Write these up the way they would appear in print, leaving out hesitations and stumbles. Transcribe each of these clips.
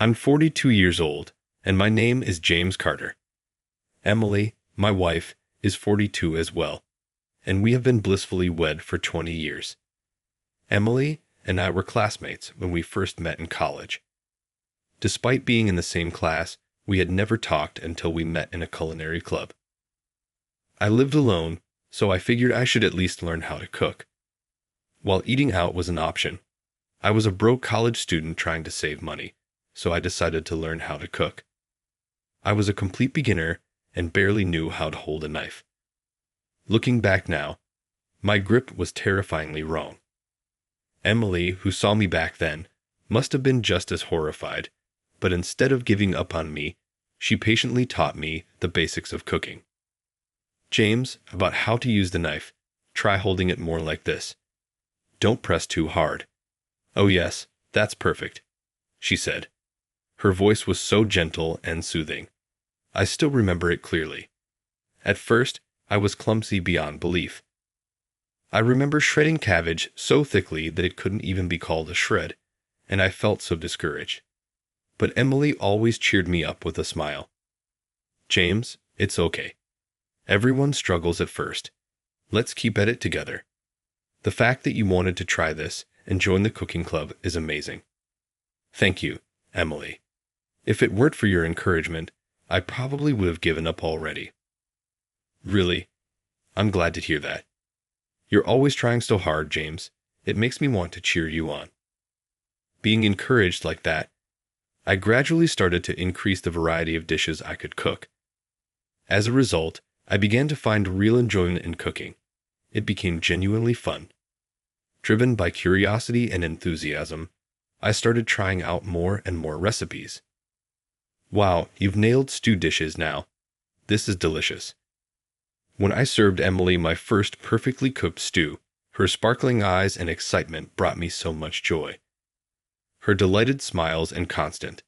I'm 42 years old, and my name is James Carter. Emily, my wife, is 42 as well, and we have been blissfully wed for 20 years. Emily and I were classmates when we first met in college. Despite being in the same class, we had never talked until we met in a culinary club. I lived alone, so I figured I should at least learn how to cook. While eating out was an option, I was a broke college student trying to save money, so I decided to learn how to cook. I was a complete beginner and barely knew how to hold a knife. Looking back now, my grip was terrifyingly wrong. Emily, who saw me back then, must have been just as horrified, but instead of giving up on me, she patiently taught me the basics of cooking. James, about how to use the knife, try holding it more like this. Don't press too hard. Oh yes, that's perfect, she said. Her voice was so gentle and soothing. I still remember it clearly. At first, I was clumsy beyond belief. I remember shredding cabbage so thickly that it couldn't even be called a shred, and I felt so discouraged. But Emily always cheered me up with a smile. James, it's okay. Everyone struggles at first. Let's keep at it together. The fact that you wanted to try this and join the cooking club is amazing. Thank you, Emily. If it weren't for your encouragement, I probably would have given up already. Really? I'm glad to hear that. You're always trying so hard, James. It makes me want to cheer you on. Being encouraged like that, I gradually started to increase the variety of dishes I could cook. As a result, I began to find real enjoyment in cooking. It became genuinely fun. Driven by curiosity and enthusiasm, I started trying out more and more recipes. Wow, you've nailed stew dishes now. This is delicious. When I served Emily my first perfectly cooked stew, her sparkling eyes and excitement brought me so much joy. Her delighted smiles and constant,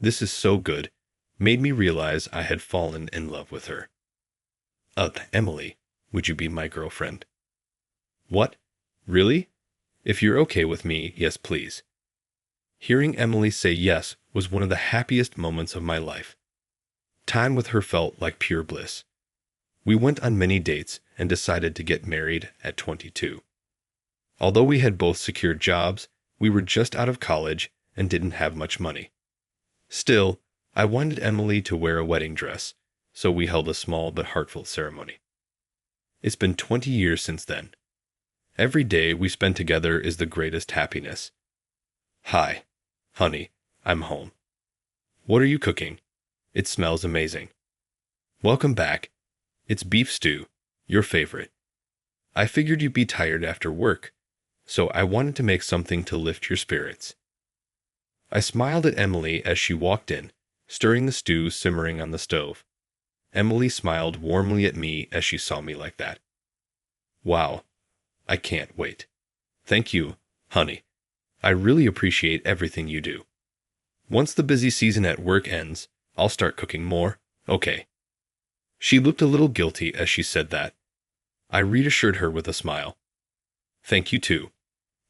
"This is so good," made me realize I had fallen in love with her. Emily, would you be my girlfriend? What? Really? If you're okay with me, yes please. Hearing Emily say yes was one of the happiest moments of my life. Time with her felt like pure bliss. We went on many dates and decided to get married at 22. Although we had both secured jobs, we were just out of college and didn't have much money. Still, I wanted Emily to wear a wedding dress, so we held a small but heartfelt ceremony. It's been 20 years since then. Every day we spend together is the greatest happiness. Hi, honey, I'm home. What are you cooking? It smells amazing. Welcome back. It's beef stew, your favorite. I figured you'd be tired after work, so I wanted to make something to lift your spirits. I smiled at Emily as she walked in, stirring the stew simmering on the stove. Emily smiled warmly at me as she saw me like that. Wow, I can't wait. Thank you, honey. I really appreciate everything you do. Once the busy season at work ends, I'll start cooking more, okay? She looked a little guilty as she said that. I reassured her with a smile. Thank you too.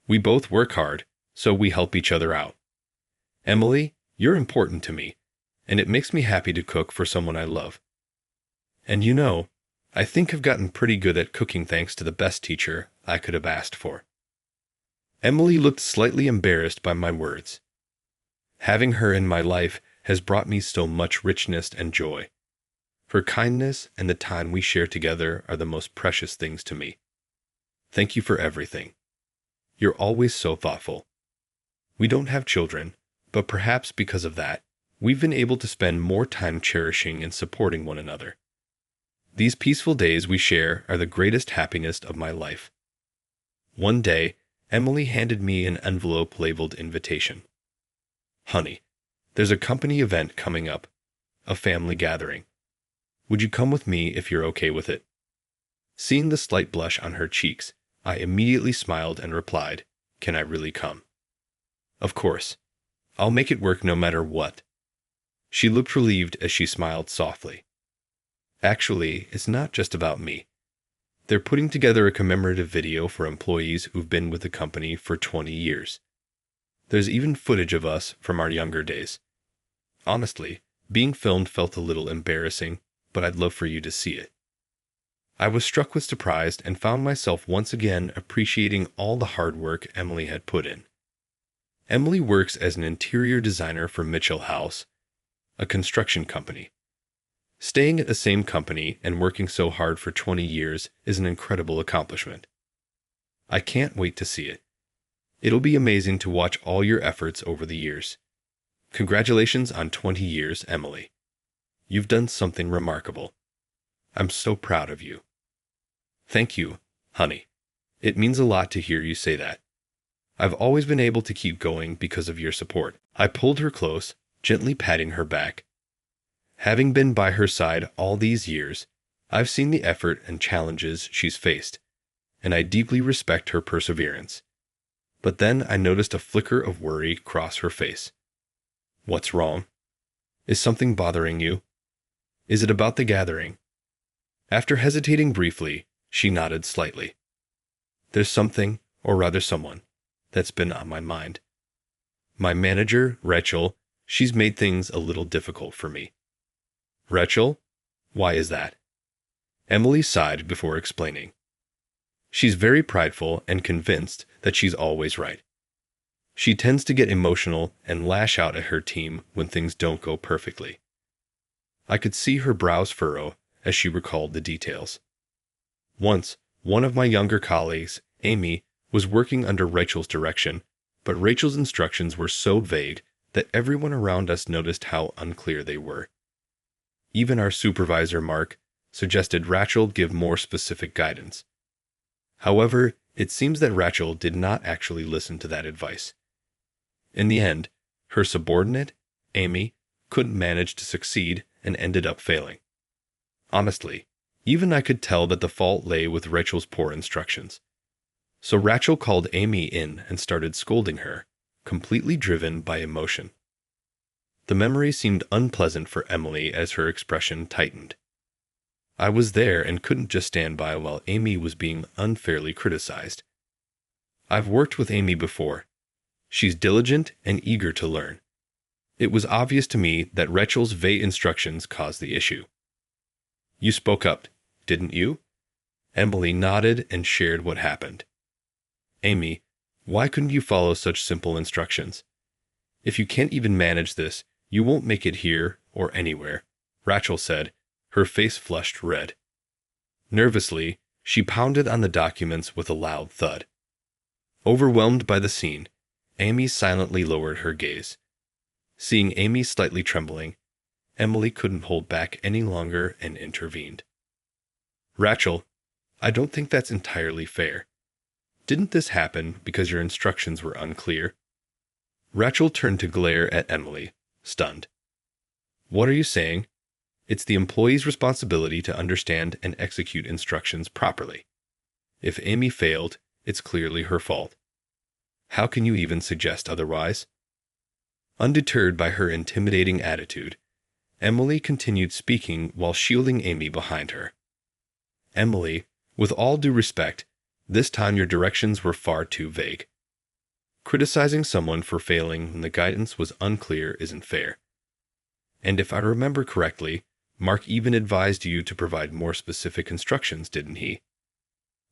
We both work hard, so we help each other out. Emily, you're important to me, and it makes me happy to cook for someone I love. And you know, I think I've gotten pretty good at cooking thanks to the best teacher I could have asked for. Emily looked slightly embarrassed by my words. Having her in my life has brought me so much richness and joy. Her kindness and the time we share together are the most precious things to me. Thank you for everything. You're always so thoughtful. We don't have children, but perhaps because of that, we've been able to spend more time cherishing and supporting one another. These peaceful days we share are the greatest happiness of my life. One day, Emily handed me an envelope labeled invitation. Honey, there's a company event coming up, a family gathering. Would you come with me if you're okay with it? Seeing the slight blush on her cheeks, I immediately smiled and replied, Can I really come? Of course. I'll make it work no matter what. She looked relieved as she smiled softly. Actually, it's not just about me. They're putting together a commemorative video for employees who've been with the company for 20 years. There's even footage of us from our younger days. Honestly, being filmed felt a little embarrassing, but I'd love for you to see it. I was struck with surprise and found myself once again appreciating all the hard work Emily had put in. Emily works as an interior designer for Mitchell House, a construction company. Staying at the same company and working so hard for 20 years is an incredible accomplishment. I can't wait to see it. It'll be amazing to watch all your efforts over the years. Congratulations on 20 years, Emily. You've done something remarkable. I'm so proud of you. Thank you, honey. It means a lot to hear you say that. I've always been able to keep going because of your support. I pulled her close, gently patting her back. Having been by her side all these years, I've seen the effort and challenges she's faced, and I deeply respect her perseverance. But then I noticed a flicker of worry cross her face. What's wrong? Is something bothering you? Is it about the gathering? After hesitating briefly, she nodded slightly. There's something, or rather someone, that's been on my mind. My manager, Rachel, she's made things a little difficult for me. Rachel? Why is that? Emily sighed before explaining. She's very prideful and convinced that she's always right. She tends to get emotional and lash out at her team when things don't go perfectly. I could see her brows furrow as she recalled the details. Once, one of my younger colleagues, Amy, was working under Rachel's direction, but Rachel's instructions were so vague that everyone around us noticed how unclear they were. Even our supervisor, Mark, suggested Rachel give more specific guidance. However, it seems that Rachel did not actually listen to that advice. In the end, her subordinate, Amy, couldn't manage to succeed and ended up failing. Honestly, even I could tell that the fault lay with Rachel's poor instructions. So Rachel called Amy in and started scolding her, completely driven by emotion. The memory seemed unpleasant for Emily as her expression tightened. I was there and couldn't just stand by while Amy was being unfairly criticized. I've worked with Amy before. She's diligent and eager to learn. It was obvious to me that Rachel's vague instructions caused the issue. You spoke up, didn't you? Emily nodded and shared what happened. Amy, why couldn't you follow such simple instructions? If you can't even manage this, you won't make it here or anywhere, Rachel said, her face flushed red. Nervously, she pounded on the documents with a loud thud. Overwhelmed by the scene, Amy silently lowered her gaze. Seeing Amy slightly trembling, Emily couldn't hold back any longer and intervened. Rachel, I don't think that's entirely fair. Didn't this happen because your instructions were unclear? Rachel turned to glare at Emily, stunned. What are you saying? It's the employee's responsibility to understand and execute instructions properly. If Amy failed, it's clearly her fault. How can you even suggest otherwise? Undeterred by her intimidating attitude, Emily continued speaking while shielding Amy behind her. Emily, with all due respect, this time your directions were far too vague. Criticizing someone for failing when the guidance was unclear isn't fair. And if I remember correctly, Mark even advised you to provide more specific instructions, didn't he?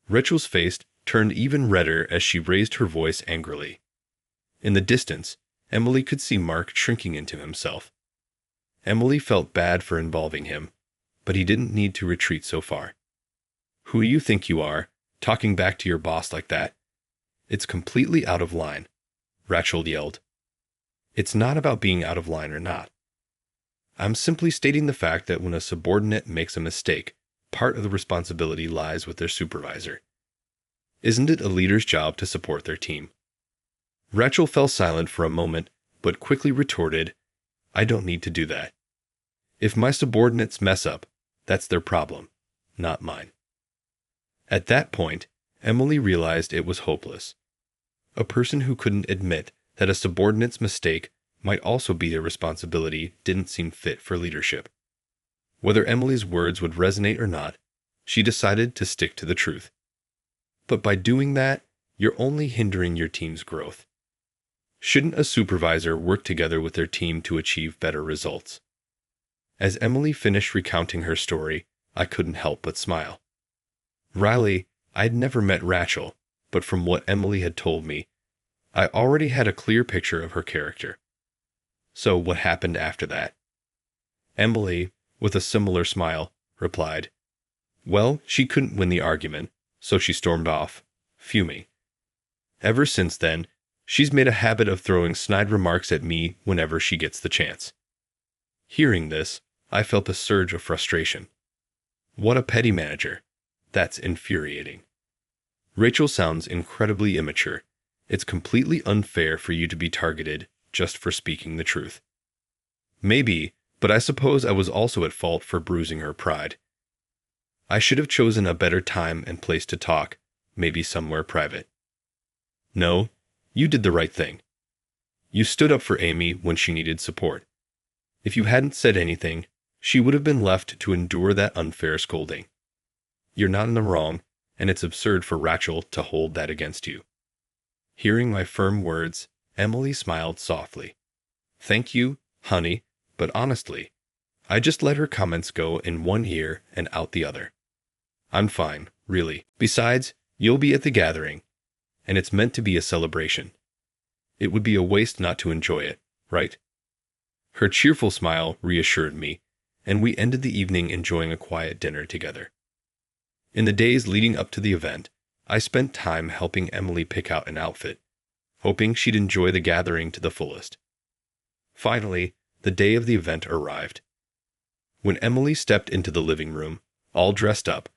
Rachel's face turned even redder as she raised her voice angrily. In the distance, Emily could see Mark shrinking into himself. Emily felt bad for involving him, but he didn't need to retreat so far. Who do you think you are, talking back to your boss like that? It's completely out of line, Rachel yelled. It's not about being out of line or not. I'm simply stating the fact that when a subordinate makes a mistake, part of the responsibility lies with their supervisor. Isn't it a leader's job to support their team? Rachel fell silent for a moment, but quickly retorted, I don't need to do that. If my subordinates mess up, that's their problem, not mine. At that point, Emily realized it was hopeless. A person who couldn't admit that a subordinate's mistake might also be their responsibility didn't seem fit for leadership. Whether Emily's words would resonate or not, she decided to stick to the truth. But by doing that, you're only hindering your team's growth. Shouldn't a supervisor work together with their team to achieve better results? As Emily finished recounting her story, I couldn't help but smile. Riley, I'd never met Rachel, but from what Emily had told me, I already had a clear picture of her character. So what happened after that? Emily, with a similar smile, replied, "Well, she couldn't win the argument, so she stormed off, fuming. Ever since then, she's made a habit of throwing snide remarks at me whenever she gets the chance." Hearing this, I felt a surge of frustration. What a petty manager. That's infuriating. Rachel sounds incredibly immature. It's completely unfair for you to be targeted just for speaking the truth. Maybe, but I suppose I was also at fault for bruising her pride. I should have chosen a better time and place to talk, maybe somewhere private. No, you did the right thing. You stood up for Amy when she needed support. If you hadn't said anything, she would have been left to endure that unfair scolding. You're not in the wrong, and it's absurd for Rachel to hold that against you. Hearing my firm words, Emily smiled softly. Thank you, honey, but honestly, I just let her comments go in one ear and out the other. I'm fine, really. Besides, you'll be at the gathering, and it's meant to be a celebration. It would be a waste not to enjoy it, right? Her cheerful smile reassured me, and we ended the evening enjoying a quiet dinner together. In the days leading up to the event, I spent time helping Emily pick out an outfit, hoping she'd enjoy the gathering to the fullest. Finally, the day of the event arrived. When Emily stepped into the living room, all dressed up,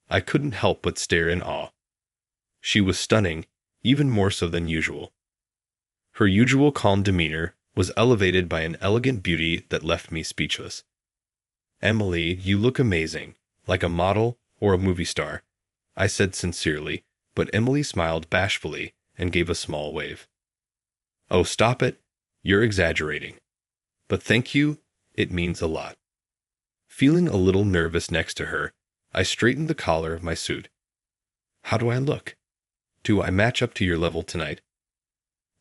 I couldn't help but stare in awe. She was stunning, even more so than usual. Her usual calm demeanor was elevated by an elegant beauty that left me speechless. "Emily, you look amazing, like a model or a movie star," I said sincerely, but Emily smiled bashfully and gave a small wave. "Oh, stop it. You're exaggerating. But thank you, it means a lot." Feeling a little nervous next to her, I straightened the collar of my suit. "How do I look? Do I match up to your level tonight?"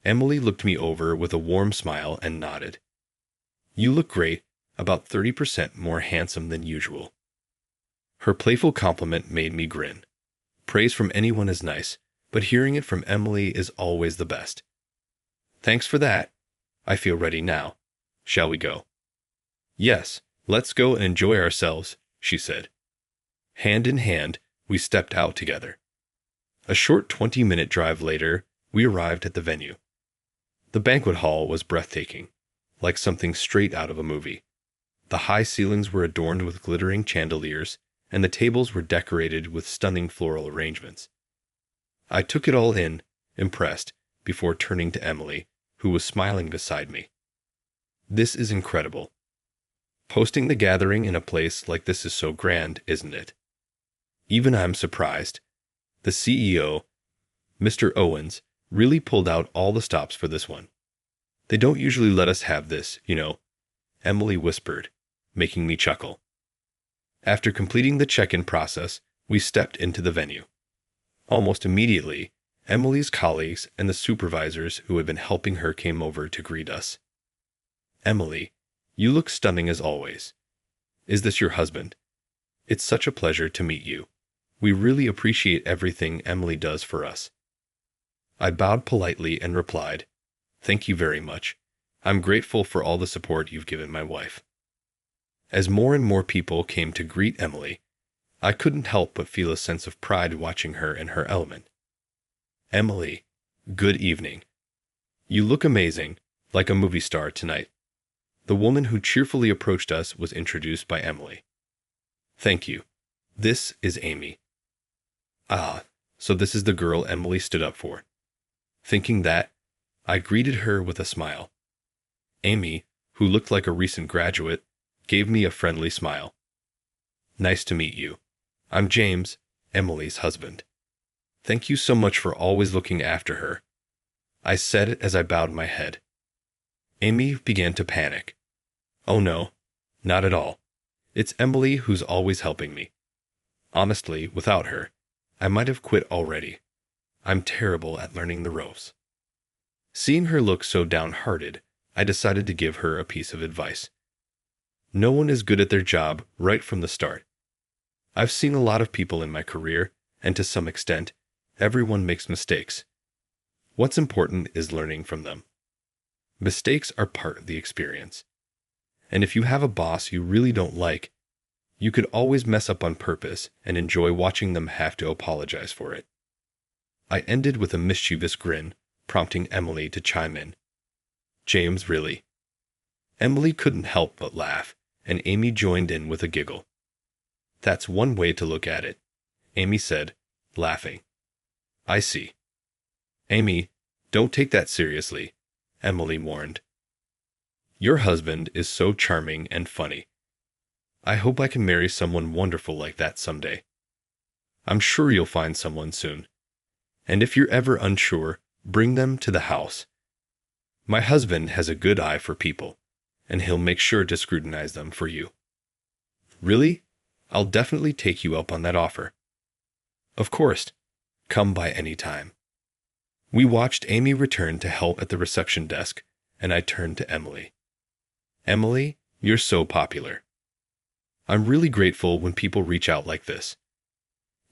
Emily looked me over with a warm smile and nodded. "You look great, about 30% more handsome than usual." Her playful compliment made me grin. Praise from anyone is nice, but hearing it from Emily is always the best. "Thanks for that. I feel ready now. Shall we go?" "Yes, let's go and enjoy ourselves," she said. Hand in hand, we stepped out together. A short 20-minute drive later, we arrived at the venue. The banquet hall was breathtaking, like something straight out of a movie. The high ceilings were adorned with glittering chandeliers, and the tables were decorated with stunning floral arrangements. I took it all in, impressed, before turning to Emily, who was smiling beside me. "This is incredible. Hosting the gathering in a place like this is so grand, isn't it? Even I'm surprised. The CEO, Mr. Owens, really pulled out all the stops for this one. They don't usually let us have this, you know," Emily whispered, making me chuckle. After completing the check-in process, we stepped into the venue. Almost immediately, Emily's colleagues and the supervisors who had been helping her came over to greet us. "Emily, you look stunning as always. Is this your husband? It's such a pleasure to meet you. We really appreciate everything Emily does for us." I bowed politely and replied, "Thank you very much. I'm grateful for all the support you've given my wife." As more and more people came to greet Emily, I couldn't help but feel a sense of pride watching her in her element. "Emily, good evening. You look amazing, like a movie star tonight." The woman who cheerfully approached us was introduced by Emily. "Thank you. This is Amy." Ah, so this is the girl Emily stood up for. Thinking that, I greeted her with a smile. Amy, who looked like a recent graduate, gave me a friendly smile. "Nice to meet you. I'm James, Emily's husband. Thank you so much for always looking after her," I said as I bowed my head. Amy began to panic. "Oh no, not at all. It's Emily who's always helping me. Honestly, without her, I might have quit already. I'm terrible at learning the ropes." Seeing her look so downhearted, I decided to give her a piece of advice. No one is good at their job right from the start. I've seen a lot of people in my career, and to some extent, everyone makes mistakes. What's important is learning from them. Mistakes are part of the experience. And if you have a boss you really don't like, you could always mess up on purpose and enjoy watching them have to apologize for it. I ended with a mischievous grin, prompting Emily to chime in. James, really? Emily couldn't help but laugh, and Amy joined in with a giggle. That's one way to look at it, Amy said, laughing. I see. Amy, don't take that seriously, Emily warned. Your husband is so charming and funny. I hope I can marry someone wonderful like that someday. I'm sure you'll find someone soon. And if you're ever unsure, bring them to the house. My husband has a good eye for people, and he'll make sure to scrutinize them for you. Really? I'll definitely take you up on that offer. Of course. Come by any time. We watched Amy return to help at the reception desk, and I turned to Emily. Emily, you're so popular. I'm really grateful when people reach out like this.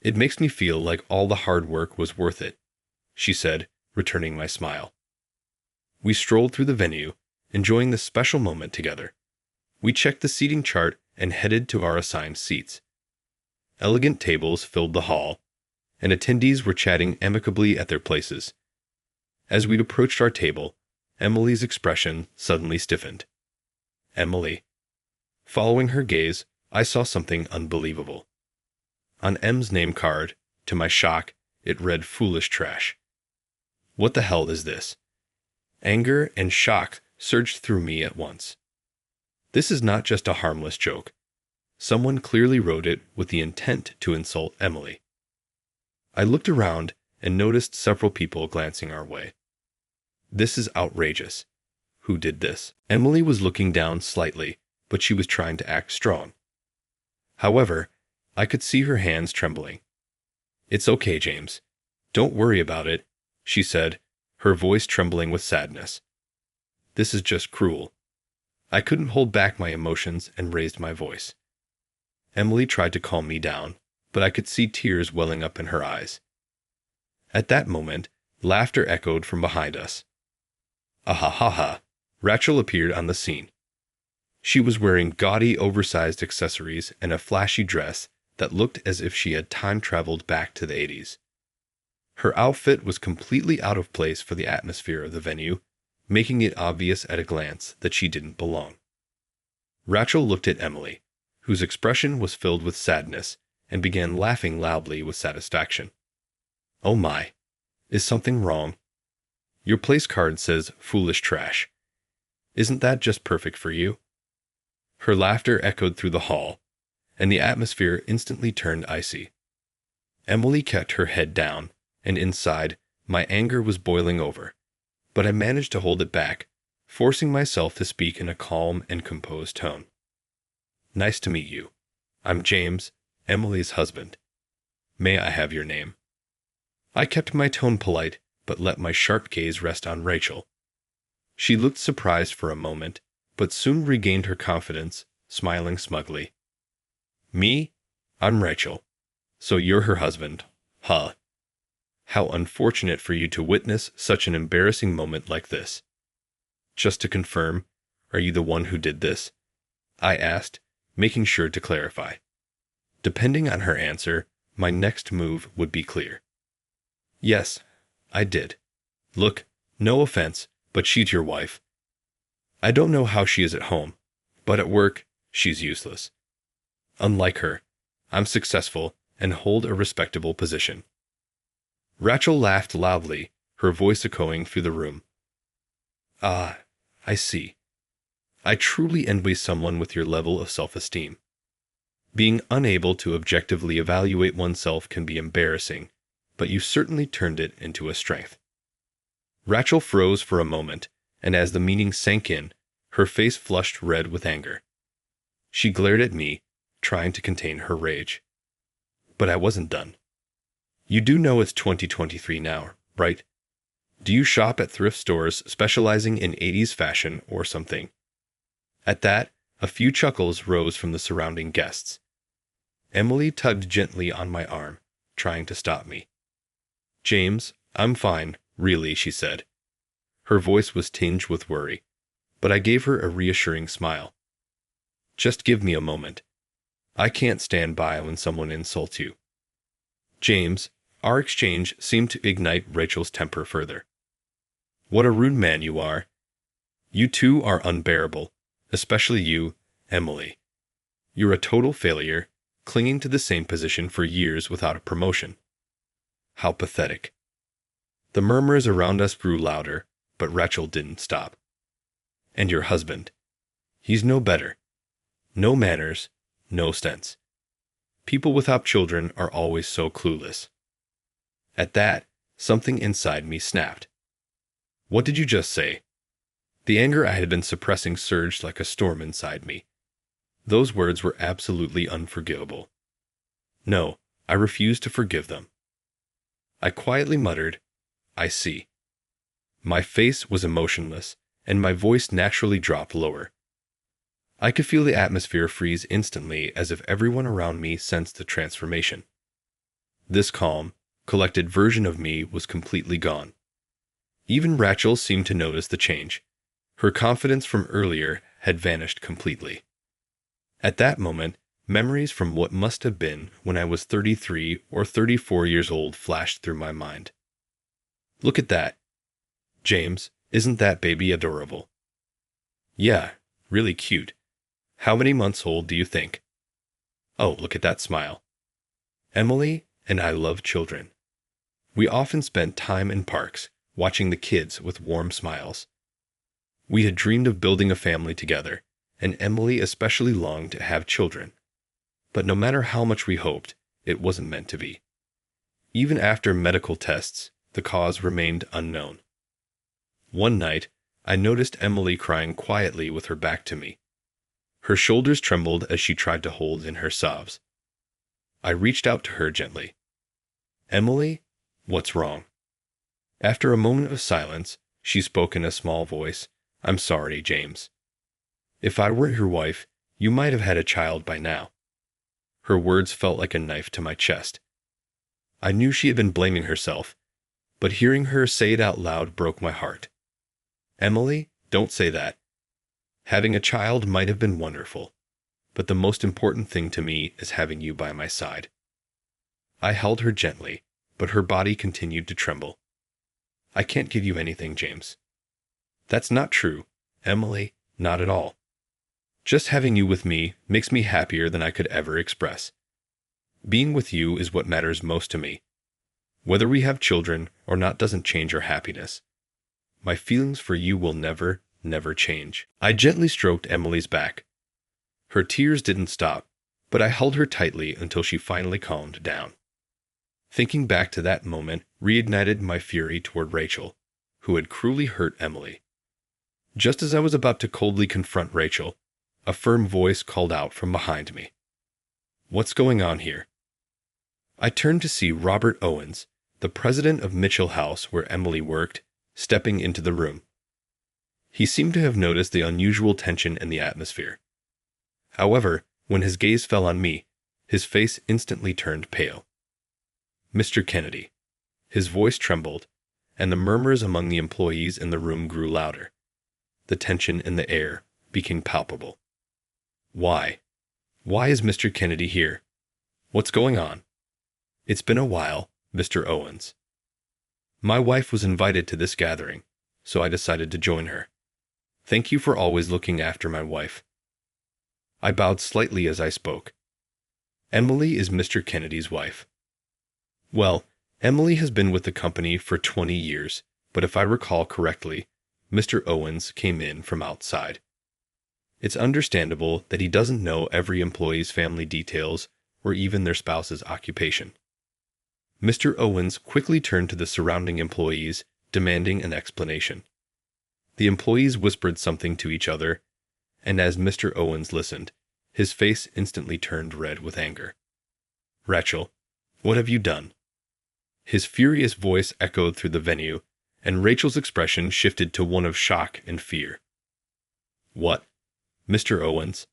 It makes me feel like all the hard work was worth it, she said, returning my smile. We strolled through the venue, enjoying this special moment together. We checked the seating chart and headed to our assigned seats. Elegant tables filled the hall, and attendees were chatting amicably at their places. As we approached our table, Emily's expression suddenly stiffened. Emily. Following her gaze, I saw something unbelievable. On M's name card, to my shock, it read foolish trash. What the hell is this? Anger and shock surged through me at once. This is not just a harmless joke. Someone clearly wrote it with the intent to insult Emily. I looked around and noticed several people glancing our way. This is outrageous. Who did this? Emily was looking down slightly, but she was trying to act strong. However, I could see her hands trembling. It's okay, James. Don't worry about it, she said, her voice trembling with sadness. This is just cruel. I couldn't hold back my emotions and raised my voice. Emily tried to calm me down, but I could see tears welling up in her eyes. At that moment, laughter echoed from behind us. Ahahaha! Rachel appeared on the scene. She was wearing gaudy, oversized accessories and a flashy dress that looked as if she had time-traveled back to the 80s. Her outfit was completely out of place for the atmosphere of the venue, making it obvious at a glance that she didn't belong. Rachel looked at Emily, whose expression was filled with sadness, and began laughing loudly with satisfaction. Oh my! Is something wrong? Your place card says foolish trash. Isn't that just perfect for you? Her laughter echoed through the hall, and the atmosphere instantly turned icy. Emily kept her head down, and inside, my anger was boiling over, but I managed to hold it back, forcing myself to speak in a calm and composed tone. Nice to meet you. I'm James, Emily's husband. May I have your name? I kept my tone polite, but let my sharp gaze rest on Rachel. She looked surprised for a moment, but soon regained her confidence, smiling smugly. Me? I'm Rachel. So you're her husband, huh? How unfortunate for you to witness such an embarrassing moment like this. Just to confirm, are you the one who did this? I asked, making sure to clarify. Depending on her answer, my next move would be clear. Yes, I did. Look, no offense, but she's your wife. I don't know how she is at home, but at work, she's useless. Unlike her, I'm successful and hold a respectable position. Rachel laughed loudly, her voice echoing through the room. Ah, I see. I truly envy someone with your level of self-esteem. Being unable to objectively evaluate oneself can be embarrassing, but you certainly turned it into a strength. Rachel froze for a moment, and as the meaning sank in, her face flushed red with anger. She glared at me, trying to contain her rage. But I wasn't done. You do know it's 2023 now, right? Do you shop at thrift stores specializing in 80s fashion or something? At that, a few chuckles rose from the surrounding guests. Emily tugged gently on my arm, trying to stop me. James, I'm fine, really, she said. Her voice was tinged with worry, but I gave her a reassuring smile. Just give me a moment. I can't stand by when someone insults you. James, our exchange seemed to ignite Rachel's temper further. What a rude man you are. You two are unbearable, especially you, Emily. You're a total failure, clinging to the same position for years without a promotion. How pathetic. The murmurs around us grew louder, but Rachel didn't stop. And your husband. He's no better. No manners, no sense. People without children are always so clueless. At that, something inside me snapped. What did you just say? The anger I had been suppressing surged like a storm inside me. Those words were absolutely unforgivable. No, I refused to forgive them. I quietly muttered, I see. My face was emotionless, and my voice naturally dropped lower. I could feel the atmosphere freeze instantly as if everyone around me sensed the transformation. This calm, collected version of me was completely gone. Even Rachel seemed to notice the change. Her confidence from earlier had vanished completely. At that moment, memories from what must have been when I was 33 or 34 years old flashed through my mind. Look at that. James, isn't that baby adorable? Yeah, really cute. How many months old do you think? Oh, look at that smile. Emily and I love children. We often spent time in parks, watching the kids with warm smiles. We had dreamed of building a family together, and Emily especially longed to have children. But no matter how much we hoped, it wasn't meant to be. Even after medical tests, the cause remained unknown. One night, I noticed Emily crying quietly with her back to me. Her shoulders trembled as she tried to hold in her sobs. I reached out to her gently. Emily, what's wrong? After a moment of silence, she spoke in a small voice, I'm sorry, James. If I were your wife, you might have had a child by now. Her words felt like a knife to my chest. I knew she had been blaming herself, but hearing her say it out loud broke my heart. Emily, don't say that. Having a child might have been wonderful, but the most important thing to me is having you by my side. I held her gently, but her body continued to tremble. I can't give you anything, James. That's not true, Emily, not at all. Just having you with me makes me happier than I could ever express. Being with you is what matters most to me. Whether we have children or not doesn't change our happiness. My feelings for you will never, never change. I gently stroked Emily's back. Her tears didn't stop, but I held her tightly until she finally calmed down. Thinking back to that moment reignited my fury toward Rachel, who had cruelly hurt Emily. Just as I was about to coldly confront Rachel, a firm voice called out from behind me. What's going on here? I turned to see Robert Owens, the president of Mitchell House where Emily worked, stepping into the room. He seemed to have noticed the unusual tension in the atmosphere. However, when his gaze fell on me, his face instantly turned pale. Mr. Kennedy. His voice trembled, and the murmurs among the employees in the room grew louder. The tension in the air became palpable. Why? Why is Mr. Kennedy here? What's going on? It's been a while, Mr. Owens. My wife was invited to this gathering, so I decided to join her. Thank you for always looking after my wife. I bowed slightly as I spoke. Emily is Mr. Kennedy's wife. Well, Emily has been with the company for 20 years, but if I recall correctly, Mr. Owens came in from outside. It's understandable that he doesn't know every employee's family details or even their spouse's occupation. Mr. Owens quickly turned to the surrounding employees, demanding an explanation. The employees whispered something to each other, and as Mr. Owens listened, his face instantly turned red with anger. Rachel, what have you done? His furious voice echoed through the venue, and Rachel's expression shifted to one of shock and fear. "What? Mr. Owens?"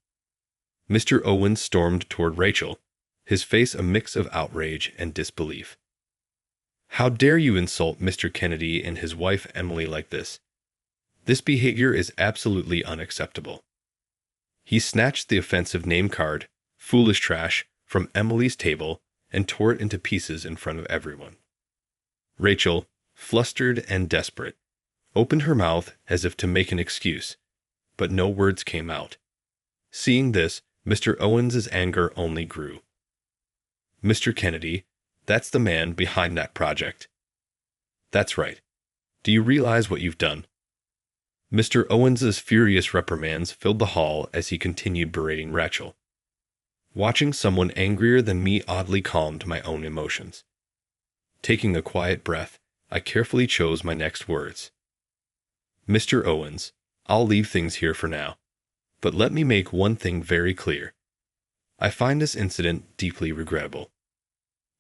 Mr. Owens stormed toward Rachel, his face a mix of outrage and disbelief. "How dare you insult Mr. Kennedy and his wife Emily like this? This behavior is absolutely unacceptable." He snatched the offensive name card, "Foolish Trash," from Emily's table and tore it into pieces in front of everyone. Rachel, flustered and desperate, opened her mouth as if to make an excuse, but no words came out. Seeing this, Mr. Owens's anger only grew. "Mr. Kennedy, that's the man behind that project." "That's right. Do you realize what you've done?" Mr. Owens's furious reprimands filled the hall as he continued berating Rachel. Watching someone angrier than me oddly calmed my own emotions. Taking a quiet breath, I carefully chose my next words. "Mr. Owens, I'll leave things here for now, but let me make one thing very clear. I find this incident deeply regrettable."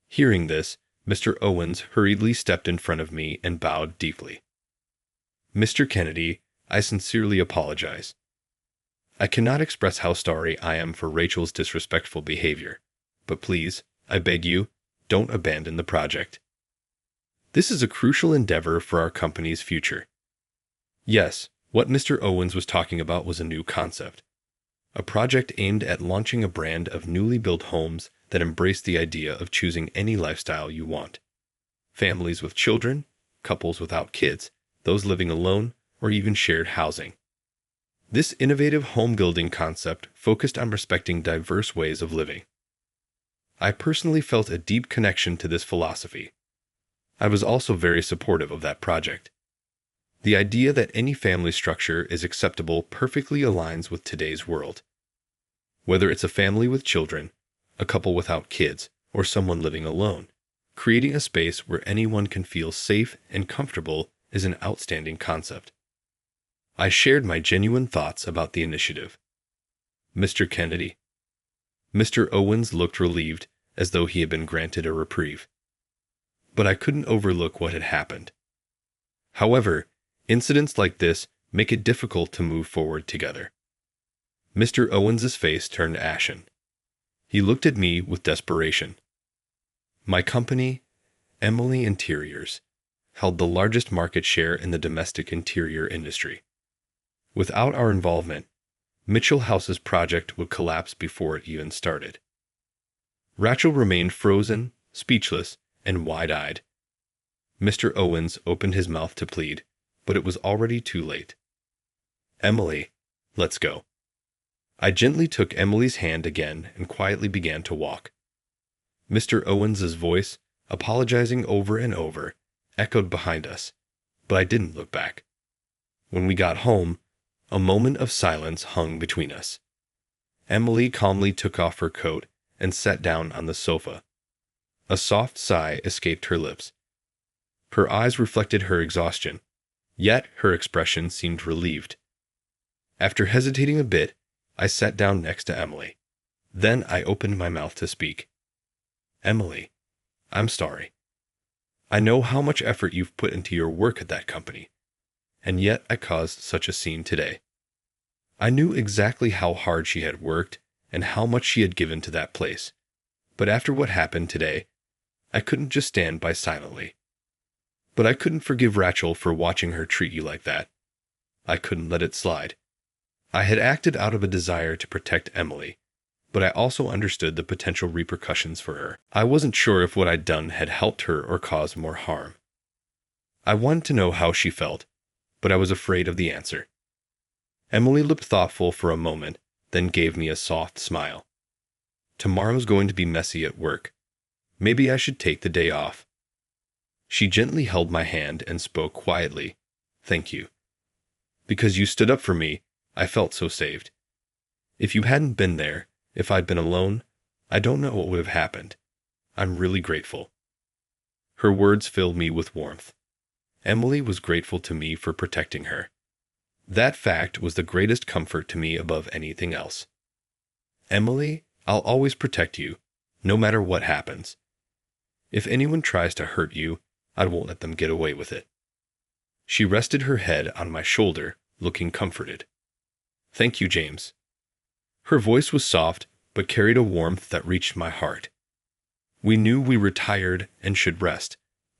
Hearing this, Mr. Owens hurriedly stepped in front of me and bowed deeply. "Mr. Kennedy, I sincerely apologize. I cannot express how sorry I am for Rachel's disrespectful behavior, but please, I beg you, don't abandon the project. This is a crucial endeavor for our company's future." Yes, what Mr. Owens was talking about was a new concept. A project aimed at launching a brand of newly built homes that embrace the idea of choosing any lifestyle you want. Families with children, couples without kids, those living alone, or even shared housing. This innovative home-building concept focused on respecting diverse ways of living. I personally felt a deep connection to this philosophy. I was also very supportive of that project. The idea that any family structure is acceptable perfectly aligns with today's world. Whether it's a family with children, a couple without kids, or someone living alone, creating a space where anyone can feel safe and comfortable is an outstanding concept. I shared my genuine thoughts about the initiative. "Mr. Kennedy." Mr. Owens looked relieved, as though he had been granted a reprieve. But I couldn't overlook what had happened. However, incidents like this make it difficult to move forward together. Mr. Owens's face turned ashen. He looked at me with desperation. My company, Emily Interiors, held the largest market share in the domestic interior industry. Without our involvement, Mitchell House's project would collapse before it even started. Rachel remained frozen, speechless, and wide-eyed. Mr. Owens opened his mouth to plead, but it was already too late. "Emily, let's go." I gently took Emily's hand again and quietly began to walk. Mr. Owens's voice, apologizing over and over, echoed behind us, but I didn't look back. When we got home, a moment of silence hung between us. Emily calmly took off her coat and sat down on the sofa. A soft sigh escaped her lips. Her eyes reflected her exhaustion, yet her expression seemed relieved. After hesitating a bit, I sat down next to Emily. Then I opened my mouth to speak. "Emily, I'm sorry. I know how much effort you've put into your work at that company, and yet I caused such a scene today. I knew exactly how hard she had worked and how much she had given to that place, but after what happened today, I couldn't just stand by silently. But I couldn't forgive Rachel for watching her treat you like that. I couldn't let it slide. I had acted out of a desire to protect Emily, but I also understood the potential repercussions for her. I wasn't sure if what I'd done had helped her or caused more harm. I wanted to know how she felt, but I was afraid of the answer. Emily looked thoughtful for a moment, then gave me a soft smile. "Tomorrow's going to be messy at work. Maybe I should take the day off." She gently held my hand and spoke quietly. "Thank you. Because you stood up for me, I felt so saved. If you hadn't been there, if I'd been alone, I don't know what would have happened. I'm really grateful." Her words filled me with warmth. Emily was grateful to me for protecting her. That fact was the greatest comfort to me above anything else. "Emily, I'll always protect you, no matter what happens. If anyone tries to hurt you, I won't let them get away with it." She rested her head on my shoulder, looking comforted. "Thank you, James." Her voice was soft, but carried a warmth that reached my heart. We knew we were tired and should rest,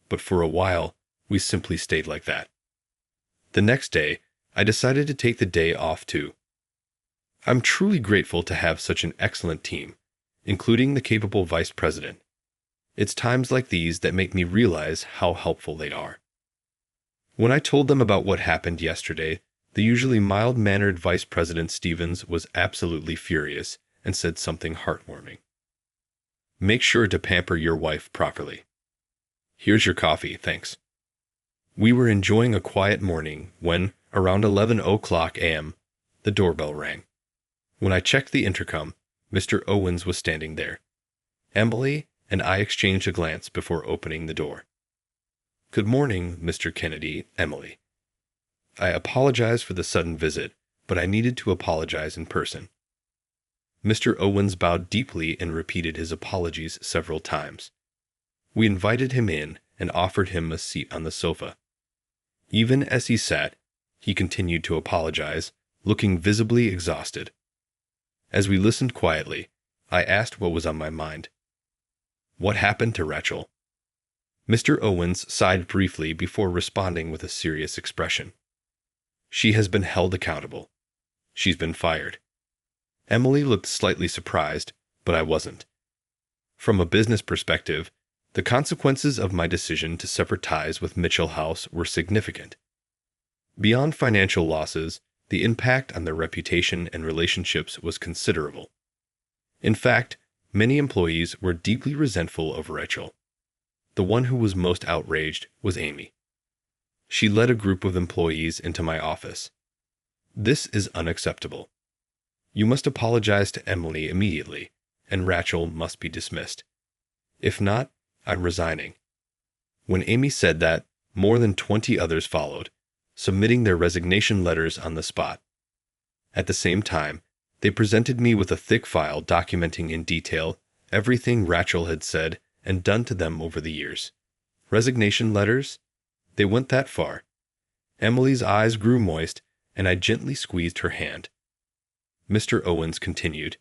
but for a while, we simply stayed like that. The next day, I decided to take the day off too. I'm truly grateful to have such an excellent team, including the capable vice president. It's times like these that make me realize how helpful they are. When I told them about what happened yesterday, the usually mild-mannered Vice President Stevens was absolutely furious and said something heartwarming. "Make sure to pamper your wife properly. Here's your coffee, thanks." We were enjoying a quiet morning when, around 11 o'clock a.m., the doorbell rang. When I checked the intercom, Mr. Owens was standing there. Emily and I exchanged a glance before opening the door. "Good morning, Mr. Kennedy, Emily. I apologize for the sudden visit, but I needed to apologize in person." Mr. Owens bowed deeply and repeated his apologies several times. We invited him in and offered him a seat on the sofa. Even as he sat, he continued to apologize, looking visibly exhausted. As we listened quietly, I asked what was on my mind. "What happened to Rachel?" Mr. Owens sighed briefly before responding with a serious expression. "She has been held accountable. She's been fired." Emily looked slightly surprised, but I wasn't. From a business perspective, the consequences of my decision to sever ties with Mitchell House were significant. Beyond financial losses, the impact on their reputation and relationships was considerable. In fact, many employees were deeply resentful of Rachel. The one who was most outraged was Amy. She led a group of employees into my office. "This is unacceptable. You must apologize to Emily immediately, and Rachel must be dismissed. If not, I'm resigning." When Amy said that, more than 20 others followed, submitting their resignation letters on the spot. At the same time, they presented me with a thick file documenting in detail everything Rachel had said and done to them over the years. Resignation letters? They went that far. Emily's eyes grew moist, and I gently squeezed her hand. Mr. Owens continued,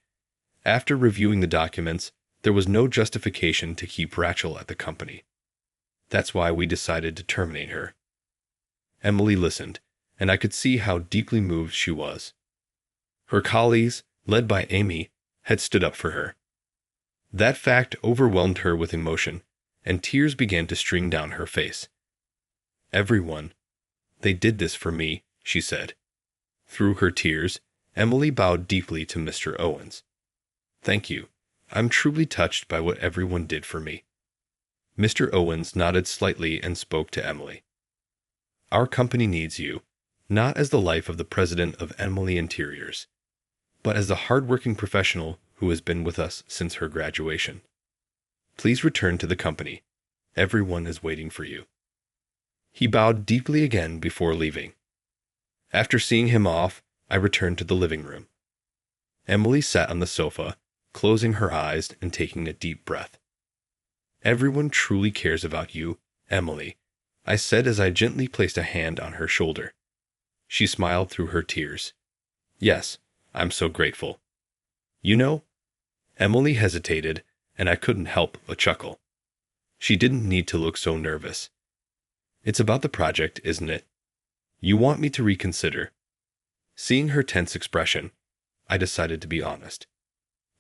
"After reviewing the documents, there was no justification to keep Rachel at the company. That's why we decided to terminate her." Emily listened, and I could see how deeply moved she was. Her colleagues, led by Amy, had stood up for her. That fact overwhelmed her with emotion, and tears began to stream down her face. "Everyone, they did this for me," she said. Through her tears, Emily bowed deeply to Mr. Owens. "Thank you. I'm truly touched by what everyone did for me." Mr. Owens nodded slightly and spoke to Emily. "Our company needs you, not as the life of the president of Emily Interiors, but as the hardworking professional who has been with us since her graduation. Please return to the company. Everyone is waiting for you." He bowed deeply again before leaving. After seeing him off, I returned to the living room. Emily sat on the sofa, closing her eyes and taking a deep breath. "Everyone truly cares about you, Emily," I said as I gently placed a hand on her shoulder. She smiled through her tears. "Yes, I'm so grateful." "You know," Emily hesitated, and I couldn't help but chuckle. She didn't need to look so nervous. "It's about the project, isn't it? You want me to reconsider?" Seeing her tense expression, I decided to be honest.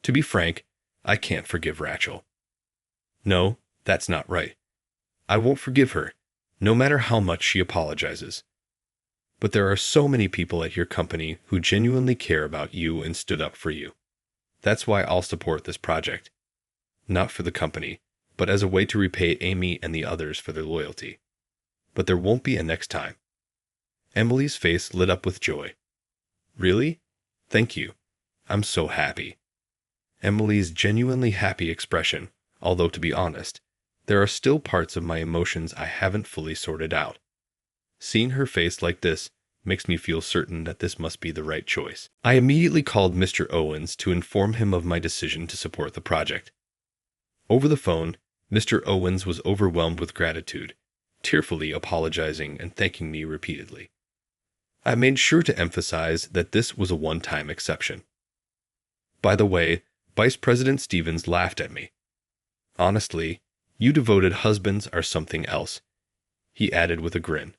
To be frank, I can't forgive Rachel. "No, that's not right. I won't forgive her, no matter how much she apologizes. But there are so many people at your company who genuinely care about you and stood up for you. That's why I'll support this project. Not for the company, but as a way to repay Amy and the others for their loyalty. But there won't be a next time." Emily's face lit up with joy. "Really? Thank you. I'm so happy." Emily's genuinely happy expression, although to be honest, there are still parts of my emotions I haven't fully sorted out. Seeing her face like this makes me feel certain that this must be the right choice. I immediately called Mr. Owens to inform him of my decision to support the project. Over the phone, Mr. Owens was overwhelmed with gratitude, tearfully apologizing and thanking me repeatedly. I made sure to emphasize that this was a one-time exception. By the way, Vice President Stevens laughed at me. Honestly, you devoted husbands are something else, he added with a grin.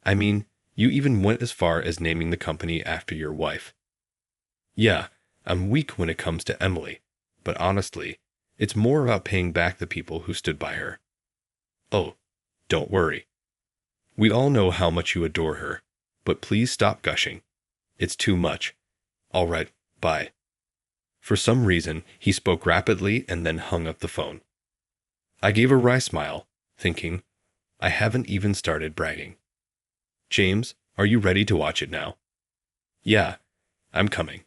I mean, you even went as far as naming the company after your wife. Yeah, I'm weak when it comes to Emily, but honestly, it's more about paying back the people who stood by her. Oh, don't worry. We all know how much you adore her, but please stop gushing. It's too much. All right, bye. For some reason, he spoke rapidly and then hung up the phone. I gave a wry smile, thinking, I haven't even started bragging. James, are you ready to watch it now? Yeah, I'm coming.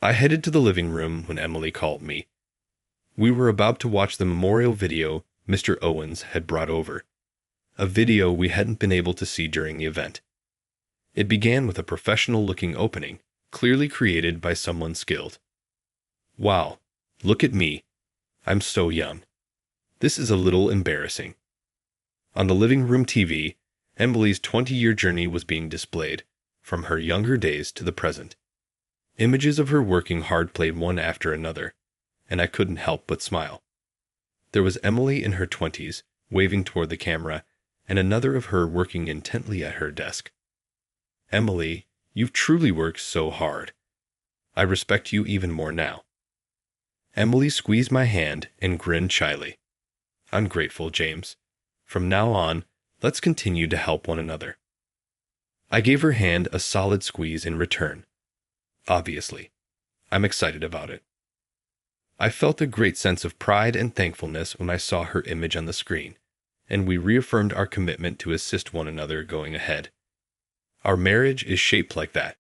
I headed to the living room when Emily called me. We were about to watch the memorial video Mr. Owens had brought over, a video we hadn't been able to see during the event. It began with a professional-looking opening, clearly created by someone skilled. Wow, look at me. I'm so young. This is a little embarrassing. On the living room TV, Emily's 20-year journey was being displayed, from her younger days to the present. Images of her working hard played one after another, and I couldn't help but smile. There was Emily in her 20s, waving toward the camera, and another of her working intently at her desk. Emily, you've truly worked so hard. I respect you even more now. Emily squeezed my hand and grinned shyly. Ungrateful, James. From now on, let's continue to help one another. I gave her hand a solid squeeze in return. Obviously, I'm excited about it. I felt a great sense of pride and thankfulness when I saw her image on the screen, and we reaffirmed our commitment to assist one another going ahead. Our marriage is shaped like that,